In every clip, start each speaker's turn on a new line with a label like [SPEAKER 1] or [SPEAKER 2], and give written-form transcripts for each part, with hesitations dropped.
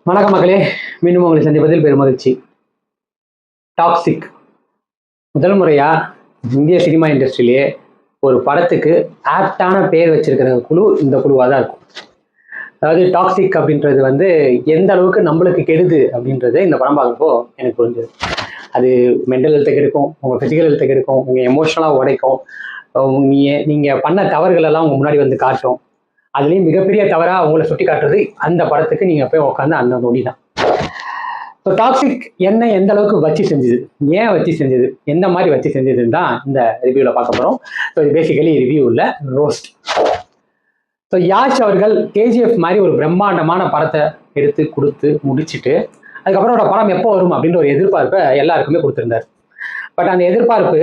[SPEAKER 1] வணக்கம் மக்களே, மீண்டும் உங்களை சந்திப்பதில் பெருமகிழ்ச்சி. டாக்ஸிக் முதல் முறையா இந்திய சினிமா இண்டஸ்ட்ரியிலேயே ஒரு படத்துக்கு ஆப்டான பேர் வச்சிருக்கிற குழு இந்த குழுவாக தான் இருக்கும். அதாவது டாக்ஸிக் அப்படின்றது எந்த அளவுக்கு நம்மளுக்கு கெடுது அப்படின்றது இந்த படம் பார்க்குறப்போ எனக்கு புரிஞ்சது. அது மென்டல் ஹெல்த்தை கெடுக்கும், உங்கள் ஃபிசிக்கல் ஹெல்த்தை கெடுக்கும், உங்கள் எமோஷனலாக உடைக்கும், நீங்கள் பண்ண தவறுகள் எல்லாம் உங்கள் முன்னாடி காட்டும். அதுலேயும் மிகப்பெரிய தவறாக அவங்கள சுட்டி காட்டுறது அந்த படத்துக்கு நீங்கள் போய் உட்காந்து அந்த நொடி தான். ஸோ டாக்ஸிக் என்ன எந்த அளவுக்கு வச்சு செஞ்சுது, ஏன் வச்சு செஞ்சது, எந்த மாதிரி வச்சு செஞ்சதுன்னு தான் இந்த ரிவ்யூவில் பார்க்க போகிறோம். ஸோ இது பேசிக்கலி ரிவ்யூ இல்லை, ரோஸ்ட். ஸோ யாஷ் அவர்கள் கேஜிஎஃப் மாதிரி ஒரு பிரம்மாண்டமான படத்தை எடுத்து கொடுத்து முடிச்சுட்டு அதுக்கப்புறம் படம் எப்போ வரும் அப்படின்ற ஒரு எதிர்பார்ப்பை எல்லாருக்குமே கொடுத்துருந்தார். பட் அந்த எதிர்பார்ப்பு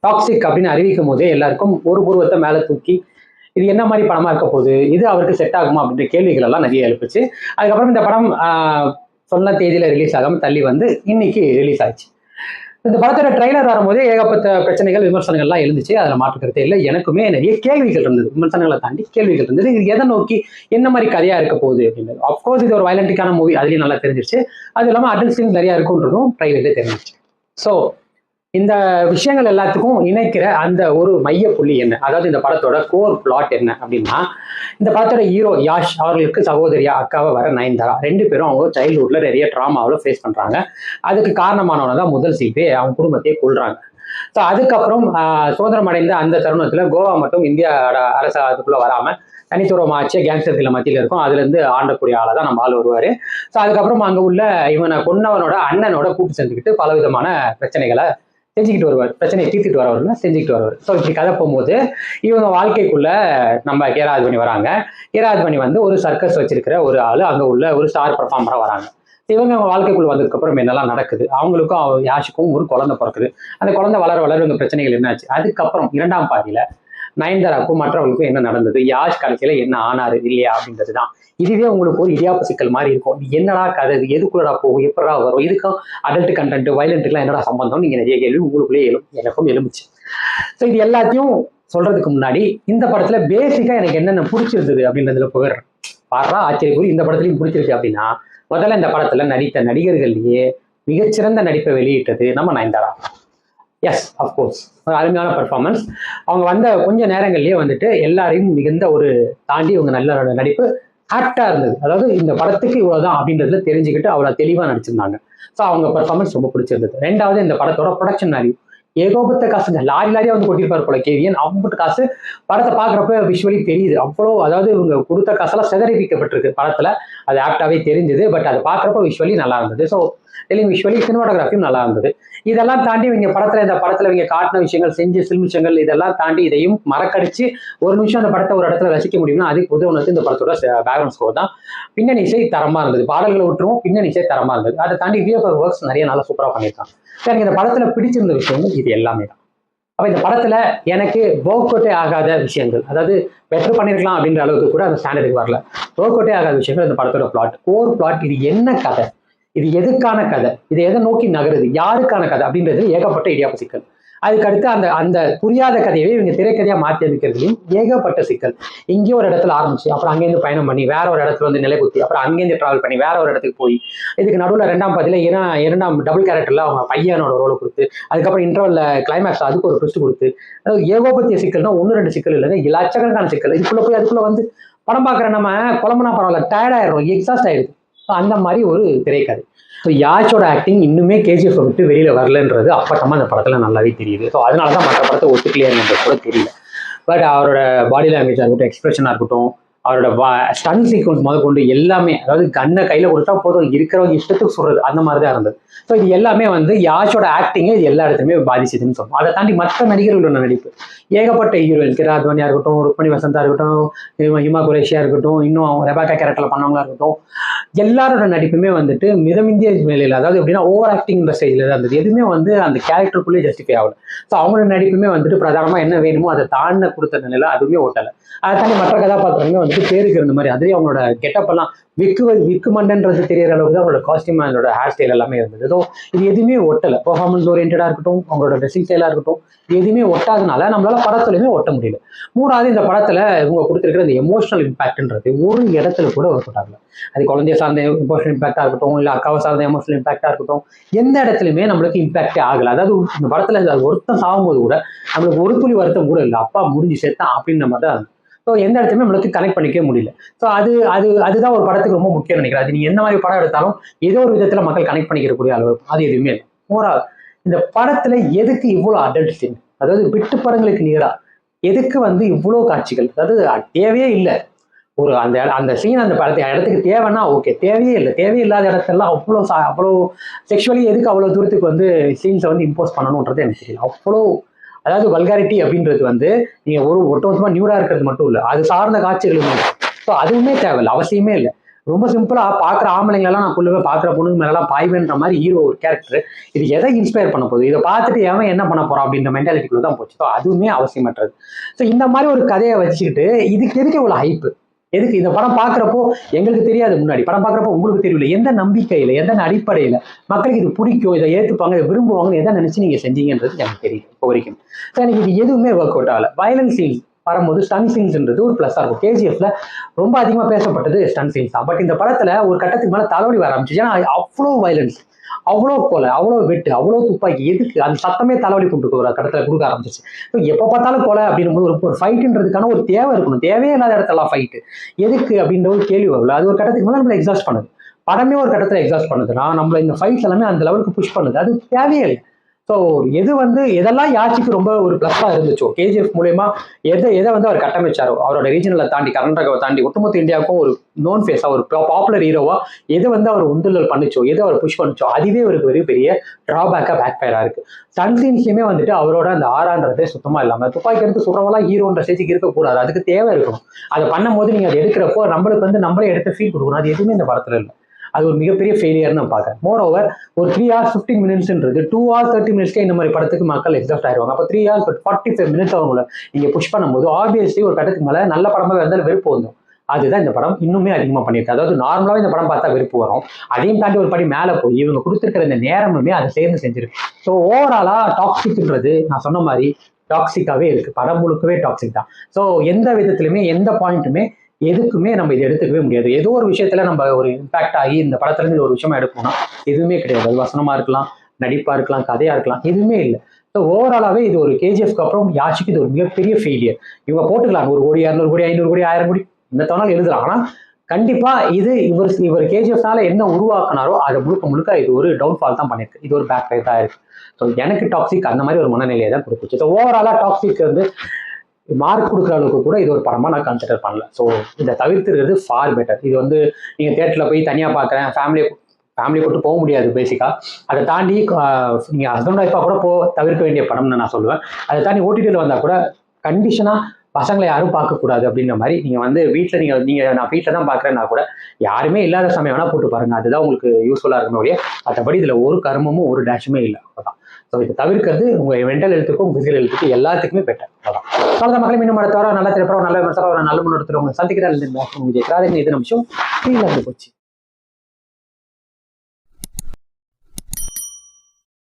[SPEAKER 1] டாக்ஸிக் அப்படின்னு அறிவிக்கும் போதே எல்லாருக்கும் ஒரு பூர்வத்தை மேலே தூக்கி இது என்ன மாதிரி படமா இருக்க போகுது, இது அவருக்கு செட் ஆகுமா அப்படின்ற கேள்விகள் எல்லாம் நிறைய எழுப்புச்சு. அதுக்கப்புறம் இந்த படம் சொன்ன தேதியில ரிலீஸ் ஆகாமல் தள்ளி இன்னைக்கு ரிலீஸ் ஆச்சு. இந்த படத்தோட ட்ரெய்லர் வரும்போதே ஏகப்பட்ட பிரச்சனைகள் விமர்சனங்கள்லாம் எழுந்துச்சு. அதில் மாற்றுக்கிறதே இல்லை. எனக்குமே நிறைய கேள்விகள் இருந்தது, விமர்சனங்களை தாண்டி கேள்விகள் இருந்தது. இது எதை நோக்கி என்ன மாதிரி கதையா இருக்க போகுது அப்படின்றது. அப்கோர்ஸ் இது ஒரு வயலண்டிக்கான மூவி, அதுலேயும் நல்லா தெரிஞ்சிருச்சு. அது இல்லாமல் அடல்ட் சீன் நிறையா இருக்குன்றதும் ட்ரெய்லர்லேயே தெரிஞ்சிச்சு. ஸோ இந்த விஷயங்கள் எல்லாத்துக்கும் இணைக்கிற அந்த ஒரு மைய புள்ளி என்ன, அதாவது இந்த படத்தோட கோர் பிளாட் என்ன அப்படின்னா, இந்த படத்தோட ஹீரோ யாஷ் அவர்களுக்கு சகோதரியா அக்காவை வர நயன்தாரா, ரெண்டு பேரும் அவங்க சைல்ட்ஹுட்ல நிறைய ட்ராமாவில் ஃபேஸ் பண்றாங்க. அதுக்கு காரணமானவங்க தான் முதல் சீப்பே அவங்க குடும்பத்தையே கொள்றாங்க. ஸோ அதுக்கப்புறம் சுதந்திரம் அடைந்த அந்த தருணத்துல கோவா மட்டும் இந்தியா அரசு அதுக்குள்ள வராம தனித்துவமாச்சு கேங்ஸ்டர்கள் மத்தியில் இருக்கும். அதுல இருந்து ஆண்டக்கூடிய ஆளை தான் நம்ம ஆள் வருவாரு. ஸோ அதுக்கப்புறம் அங்க உள்ள இவனை கொன்னவனோட அண்ணனோட கூட்டு சேர்ந்துக்கிட்டு பல விதமான பிரச்சனைகளை செஞ்சுக்கிட்டு வருவார், பிரச்சனையை தீர்த்துட்டு வரவர்கள் செஞ்சுக்கிட்டு வருவார். ஸோ இப்படி கதை போகும்போது இவங்க வாழ்க்கைக்குள்ள நம்ம கேராஜ்மணி வராங்க. கேராஜ்மணி ஒரு சர்க்கஸ் வச்சிருக்கிற ஒரு ஆள், அங்கே உள்ள ஒரு ஸ்டார் பர்ஃபார்மராக வராங்க. இவங்க வாழ்க்கைக்குள்ள வந்ததுக்கப்புறம் என்னெல்லாம் நடக்குது, அவங்களுக்கும் யாஷுக்கும் ஒரு குழந்தை பிறக்குது. அந்த குழந்தை வளர வளர இவங்க பிரச்சனைகள் என்னாச்சு, அதுக்கப்புறம் இரண்டாம் பாதியில நயன்தாராக்கும் மற்றவர்களுக்கும் என்ன நடந்தது, யாஷ் கடைசியில என்ன ஆனாரு இல்லையா அப்படின்றது தான். இதுவே உங்களுக்கு ஒரு இடியாப்ப சிக்கல் மாதிரி இருக்கும். இது என்னடா கதை, இது எதுக்குள்ளடா போகும், எப்படா வரும், இதுக்கும் அடல்ட் கண்டென்ட் வயலண்ட்டுக்குலாம் என்னடா சம்பந்தம், நீங்க நிறைய கேள்வி உங்களுக்குள்ளே எனக்கும் எழுந்துச்சு. ஸோ இது எல்லாத்தையும் சொல்றதுக்கு முன்னாடி இந்த படத்துல பேசிக்கா எனக்கு என்னென்ன பிடிச்சிருந்தது அப்படின்றதுல போயிடுறேன். பாடுறா ஆச்சரியப்பூரி இந்த படத்துலையும் பிடிச்சிருக்கு அப்படின்னா, முதல்ல இந்த படத்துல நடித்த நடிகர்கள்லயே மிகச்சிறந்த நடிப்பை வெளியிட்டது நம்ம நயன்தாரா. எஸ், அஃப்கோர்ஸ் ஒரு அருமையான பர்ஃபார்மன்ஸ். அவங்க கொஞ்ச நேரங்கள்லயே எல்லாரையும் மிகுந்த ஒரு தாண்டி இவங்க நல்ல நடிப்பு ஆப்டா இருந்தது. அதாவது இந்த படத்துக்கு இவ்வளவுதான் அப்படின்றதுல தெரிஞ்சுக்கிட்டு அவ்வளவு தெளிவா நடிச்சிருந்தாங்க. ஸோ அவங்க பர்ஃபார்மன்ஸ் ரொம்ப பிடிச்சிருந்தது. ரெண்டாவது, இந்த படத்தோட ப்ரொடக்ஷன் வேல்யூ ஏகோபத்த காசுங்க, லாரியா கொட்டிருப்பாரு போல கேவியன். அவ்வளோ காசு படத்தை பார்க்குறப்ப விஷுவலி தெரியுது. அவ்வளோ, அதாவது இவங்க கொடுத்த காசெல்லாம் சிதறிக்கப்பட்டிருக்கு படத்துல, அது ஆப்டாவே தெரிஞ்சுது. பட் அதை பார்க்குறப்ப விஷுவலி நல்லா இருந்தது. ஸோ டெலிங் விஷுவலி சினிமாட்டோகிராஃபியும் நல்லா இருந்தது. இதெல்லாம் தாண்டி இந்த படத்துல இவங்க காட்டின விஷயங்கள், செஞ்ச சில்மிஷங்கள், இதெல்லாம் தாண்டி இதையும் மறக்கடிச்சு ஒரு நிமிஷம் அந்த படத்தை ஒரு இடத்துல ரசிக்க முடியும்னா அதுக்கு உதவுனது இந்த படத்தோட பேக்ரவுண்ட் ஸ்கோர் தான். பின்னணி இசை தரமா இருந்தது, பாடல்களை விட்டுருவோம், பின்னணி இசை தரமா இருந்தது. அதை தாண்டி விஎஃப்எக்ஸ் ஒர்க்ஸ் நிறைய நல்லா சூப்பராக பண்ணியிருக்காங்க. எனக்கு இந்த படத்துல பிடிச்சிருந்த விஷயங்கள் இது எல்லாமே தான். அப்ப இந்த படத்துல எனக்கு ஒர்க் அவுட்டே ஆகாத விஷயங்கள், அதாவது பெட்டர் பண்ணிருக்கலாம் அப்படின்ற அளவுக்கு கூட அந்த ஸ்டாண்டர்டுக்கு வரல. ஒர்க் அவுட்டே ஆகாத விஷயங்கள் இந்த படத்தோட பிளாட், கோர் பிளாட். இது என்ன கதை, இது எதுக்கான கதை, இது எதை நோக்கி நகருது, யாருக்கான கதை அப்படின்றது ஏகப்பட்ட இடியாப்ப சிக்கல். அதுக்கு அடுத்து அந்த புரியாத கதையவே இவங்க திரைக்கதையா மாற்றி அமைக்கிறதுலையும் ஏகப்பட்ட சிக்கல். இங்கேயும் ஒரு இடத்துல ஆரம்பிச்சு அப்புறம் அங்கேருந்து பயணம் பண்ணி வேற ஒரு இடத்துல நிலைக்குத்தி அப்புறம் அங்கேருந்து டிராவல் பண்ணி வேற ஒரு இடத்துக்கு போய் இதுக்கு நடுவில் ரெண்டாம் பாதியில இரண்டாம் டபுள் கேரக்டர்ல அவங்க பையனோட ரோலை கொடுத்து அதுக்கப்புறம் இன்டர்வல்ல கிளைமேக்ஸ் அதுக்கு ஒரு ட்விஸ்ட் கொடுத்து, அதாவது ஏகோபத்திய சிக்கல்னா ஒன்று ரெண்டு சிக்கல் இல்லைங்க, லட்சக்கணக்கான சிக்கல். இதுக்குள்ள போய் அதுக்குள்ள படம் பார்க்குற நம்ம குழம்புனா பரவாயில்ல, டயர்ட் ஆயிடுறோம், எக்ஸாஸ்ட் ஆயிடுது. அந்த மாதிரி ஒரு திரைக்கதை. ஸோ யாஷோட ஆக்டிங் இன்னுமே கேஜிஎஃப் விட்டு வெளியில வரலன்றது அப்பட்டமா அந்த படத்துல நல்லாவே தெரியுது. ஸோ அதனாலதான் மற்ற படத்தை ஒத்துக்கலையான்றது கூட தெரியல. பட் அவரோட பாடி லாங்குவேஜா இருக்கட்டும், எக்ஸ்பிரஷனா இருக்கட்டும், அவரோட ஸ்டன் சீக்வன்ஸ் முதல் கொண்டு எல்லாமே, அதாவது கண்ணை கையில கொடுத்தா போதும் இருக்கிறவங்க இஷ்டத்துக்கு சொல்றது அந்த மாதிரி தான் இருந்தது. ஸோ இது எல்லாமே யாஷோட ஆக்டிங்கே இது எல்லா இடத்துலையுமே பாதிச்சதுன்னு சொல்லணும். அதை தாண்டி மற்ற நடிகர்களோட நடிப்பு ஏகப்பட்ட ஹீரோயின், கிராத்வானியா இருக்கட்டும், ருக்மணி வசந்தா இருக்கட்டும், ஹிமா குரேஷியா இருக்கட்டும், இன்னும் ரெபாக்கா கேரக்டர்ல பண்ணவங்களா இருக்கட்டும், எல்லாரோட நடிப்புமே மிதமிந்திய மேலையில், அதாவது எப்படின்னா ஓவர் ஆக்டிங் ஸ்டேஜ்ல தான் இருந்தது. எதுவுமே அந்த கேரக்டருக்குள்ளே ஜஸ்டிஃபை ஆகல. ஸோ அவங்களோட நடிப்புமே பிரதானமா என்ன வேணுமோ அதை தாண்ட கொடுத்த நிலையில அதுவுமே ஓட்டலை. அதை தாண்டி மற்ற கதாபாத்திரமே பேருக்கு இருந்த மாதிரி அதுலேயே அவங்களோட கெட்டப் எல்லாம் விக்கு மண்டன்றது தெரியற அளவுக்கு தான் அவங்களோட காஸ்டியூம் அதோட ஹேர் ஸ்டைல் எல்லாமே இருந்தது. ஸோ இது எதுவுமே ஒட்டலை. பெர்ஃபார்மன்ஸ் ஓரியன்டாக இருக்கட்டும், அவங்களோட ட்ரெஸ்ஸிங் ஸ்டைலாக இருக்கட்டும், எதுவுமே ஒட்டாதனால நம்மளால படத்துலையுமே ஒட்ட முடியல. மூணாவது, இந்த படத்துல இவங்க கொடுத்துருக்கிற இந்த எமோஷனல் இம்பாக்ட்ன்றது ஒரு இடத்துல கூட ஒர்க் அவுட் ஆகல. அது குழந்தைய சார்ந்த எமோஷனல் இம்பாக்டா இருக்கட்டும், இல்லை அக்காவை சார்ந்த எமோஷனல் இம்பாக்டா இருக்கட்டும், எந்த இடத்துலையுமே நம்மளுக்கு இம்பாக்டே ஆகல. அதாவது இந்த படத்துல ஒருத்தம் சாகும்போது கூட நம்மளுக்கு ஒரு துளி வருத்தம் கூட இல்லை, அப்பா முடிஞ்சு செத்தான் அப்படின்ற மாதிரி தான். ஸோ எந்த இடத்துலையுமே நம்மளுக்கு கனெக்ட் பண்ணிக்கவே முடியல. ஸோ அதுதான் ஒரு படத்துக்கு ரொம்ப முக்கியம் நினைக்கிறேன். அது நீங்க எந்த மாதிரி படம் எடுத்தாலும் ஏதோ ஒரு விதத்துல மக்கள் கனெக்ட் பண்ணிக்கிறக்கூடிய அளவு அது எதுவுமே இல்லை. ஓவரால் இந்த படத்துல எதுக்கு இவ்வளவு அடல்ட் சீன், அதாவது விட்டு படங்களுக்கு நேரா எதுக்கு இவ்வளவு காட்சிகள், அதாவது தேவையே இல்லை. ஒரு அந்த சீன் அந்த இடத்துக்கு தேவைன்னா ஓகே, தேவையே இல்லை. தேவையில்லாத இடத்தெல்லாம் அவ்வளோ செக்ஷுவலி எதுக்கு அவ்வளோ தூரத்துக்கு சீன்ஸை இம்போஸ் பண்ணணுன்றது எனக்கு தெரியல. அவ்வளோ, அதாவது வல்காரிட்டி அப்படின்றது நீங்க ஒட்டுமொத்தமா நியூரா இருக்கிறது மட்டும் இல்லை, அது சார்ந்த காட்சிகளுமே. ஸோ அதுவுமே தேவையில்லை, அவசியமே இல்லை. ரொம்ப சிம்பிளா பாக்குற ஆம்பளைங்களெல்லாம் நான் சொல்லுவேன், பாக்குற பொண்ணுங்க மேலாம் பாய்வேன்ற மாதிரி ஹீரோ ஒரு கேரக்டர். இது எதை இன்ஸ்பயர் பண்ண போகுது, இதை பார்த்துட்டு எவன் என்ன பண்ண போறான் அப்படின்ற மென்டாலிட்டிக்குள்ள தான் போச்சு. ஸோ அதுவுமே அவசியமற்றது. ஸோ இந்த மாதிரி ஒரு கதையை வச்சுக்கிட்டு இதுக்கு எதுக்கு இவ்வளவு ஹைப்பு, எதுக்கு இந்த படம் பாக்குறப்போ எங்களுக்கு தெரியாது, முன்னாடி படம் பாக்குறப்போ உங்களுக்கு தெரியல, எந்த நம்பிக்கையில எந்த அடிப்படையில மக்களுக்கு இது பிடிக்கும், இதை ஏத்துப்பாங்க, இதை விரும்புவாங்கன்னு எதை நினைச்சு நீங்க செஞ்சீங்கன்றது எனக்கு தெரியும் இப்போ வரைக்கும். எனக்கு இது எதுவுமே ஒர்க் அவுட் ஆகல. வயலன்ஸ் சீன்ஸ் வரும்போது ஸ்டன் சீன்ஸ்ன்றது ஒரு பிளஸ்ஸா இருக்கும். கேஜிஎஃப்ல ரொம்ப அதிகமா பேசப்பட்டது ஸ்டன் சீன்ஸ் தான். பட் இந்த படத்துல ஒரு கட்டத்துக்கு மேல தலைவலி வர ஆரம்பிச்சு. ஏன்னா அவ்வளோ வயலன்ஸ், அவ்வளோ கொலை, அவ்வளோ வெட்டு, அவ்வளோ துப்பாக்கி, எதுக்கு அந்த சத்தமே தலைவலி கொண்டு ஒரு கடத்துல கொடுக்க ஆரம்பிச்சிச்சு. எப்போ பார்த்தாலும் கொலை அப்படின்னும் போது ஒரு ஃபைட்டுன்றதுக்கான ஒரு தேவை இருக்கணும். தேவையே இல்லாத இடத்தெல்லாம் ஃபைட்டு எதுக்கு அப்படின்ற ஒரு கேள்வி வரல. அது ஒரு கட்டத்துக்கு மேலே நம்மளை எக்ஸாஸ்ட் பண்ணுது. படமே ஒரு கட்டத்தில் எக்ஸாஸ்ட் பண்ணுதுன்னா நம்மள இந்த ஃபைட்ஸ் எல்லாமே அந்த லெவலுக்கு புஷ் பண்ணுது. அது தேவையே இல்லை. ஸோ எதெல்லாம் யாச்சிக்கு ரொம்ப ஒரு ப்ளஸ்ஸாக இருந்துச்சோ, கேஜிஎஃப் மூலயமா எதை அவர் கட்டமைச்சாரோ, அவரோட ரீஜனலை தாண்டி கர்நாடகாவை தாண்டி ஒட்டுமொத்த இந்தியாவுக்கும் ஒரு நோன் ஃபேஸாக ஒரு பாப்புலர் ஹீரோவா எது அவர் உந்துதல் பண்ணிச்சோ, எது அவர் புஷ் பண்ணிச்சோ, அதுவே ஒரு பெரிய டிராபேக்காக பேக் ஃபயராக இருக்கு. சன் சீன்ஸ்லையுமே அவரோட அந்த ஆறான்றதே சுத்தமாக இல்லாமல், துப்பாக்கி எடுத்து சுடுறவெல்லாம் ஹீரோன்ற ஸ்டேஜுக்கு இருக்கக்கூடாது, அதுக்கு தேவை இருக்கணும். அதை பண்ணும்போது நீங்கள் அதை எடுக்கிறப்போ நம்மளுக்கு நம்மளே எடுத்து ஃபீல் கொடுக்கணும். அது எதுவுமே இந்த படத்தில் இல்லை. அது ஒரு மிகப்பெரிய ஃபெயிலியர்னு நான் பார்க்குறேன். மோர் ஓவர் ஒரு 3 hours 15 minutesன்றது 2 hours 30 minutesக்கே இந்த மாதிரி படத்துக்கு மக்கள் எக்ஸாஸ்ட் ஆயிடுவாங்க. அப்போ 3 hours 45 minutes அவங்கள நீங்கள் புஷ் பண்ணும்போது ஆப்வியஸ்லி ஒரு கட்டத்துக்கு மேலே நல்ல படமாக இருந்தாலும் வெறுப்பு வந்துடும். அதுதான் இந்த படம் இன்னுமே அதிகமாக பண்ணியிருக்கு. அதாவது நார்மலாகவே இந்த படம் பார்த்தா வெறுப்பு வரும், அதையும் தாண்டி ஒரு படி மேலே போய் இவங்க கொடுத்துருக்கிற இந்த நேரமுமே அதை சேர்ந்து செஞ்சிருக்கு. ஸோ ஓவராலாக டாக்ஸிக்ன்றது நான் சொன்ன மாதிரி டாக்ஸிக்காகவே இருக்கு. படம் முழுக்கவே டாக்ஸிக் தான். ஸோ எந்த விதத்துலையுமே எந்த பாயிண்ட்டுமே எதுக்குமே நம்ம இதை எடுத்துக்கவே முடியாது. ஏதோ ஒரு விஷயத்துல நம்ம ஒரு இம்பாக்ட் ஆகி இந்த படத்துல இருந்து ஒரு விஷயமா எடுக்கணும்னா எதுவுமே கிடையாது. அது வசனமா இருக்கலாம், நடிப்பா இருக்கலாம், கதையா இருக்கலாம், எதுவுமே இல்லை. ஸோ ஓவராலாவே இது ஒரு கேஜிஎஃப்க்கு அப்புறம் யாச்சிக்கு இது ஒரு மிகப்பெரிய ஃபெயிலியர். இவங்க போட்டுக்கலாம் 100 கோடி 200 கோடி 500 கோடி 1000 கோடி இந்த தவணால் எழுதலாம். ஆனா கண்டிப்பா இது இவர் கேஜிஎஃப்னால என்ன உருவாக்குனாரோ அதை முழுக்க இது ஒரு டவுன்ஃபால் தான் பண்ணிருக்கு. இது ஒரு பேக் ஃபயர் தான் இருக்கு. ஸோ எனக்கு டாக்ஸிக் அந்த மாதிரி ஒரு மனநிலையை தான் கொடுத்துச்சு. ஸோ ஓவராலா டாக்ஸிக் மார்க் கொடுக்குற அளவுக்கு கூட இது ஒரு படமா நான் கன்சிடர் பண்ணல. ஸோ இதை தவிர்த்துருக்கிறது ஃபார் பெட்டர். இது நீங்க தியேட்டர்ல போய் தனியா பார்க்குறேன், ஃபேமிலி கூட்டு போக முடியாது பேசிக்கா. அதை தாண்டி நீங்க ஹஸ்பண்ட் ஒய்ஃபா கூட தவிர்க்க வேண்டிய படம்னு நான் சொல்லுவேன். அதை தாண்டி ஓடிடியில் வந்தா கூட கண்டிஷனா பசங்களை யாரும் பார்க்கக்கூடாது அப்படின்ற மாதிரி நீங்க வீட்டில் நீங்க நான் வீட்டில் தான் பார்க்குறேன்னா கூட யாருமே இல்லாத சமயம் வேணா போட்டு பாருங்க. அதுதான் உங்களுக்கு யூஸ்ஃபுல்லாக இருக்கக்கூடிய. மற்றபடி இதுல ஒரு கர்மமும் ஒரு டேஷுமே இல்லை. அதான். ஸோ இதை தவிர்க்கிறது உங்க மென்டல் ஹெல்த்துக்கும் பிசிக்கல் ஹெல்த்துக்கும் எல்லாத்துக்குமே பெட்டர். அதான். சொந்த மக்களும் இன்னும் அடுத்த வாரம் நல்ல திரைப்படம் நல்ல விமர்சனம் நல்ல முன்னெடுத்து உங்களை சந்திக்கிறார். இது நிமிஷம் போச்சு.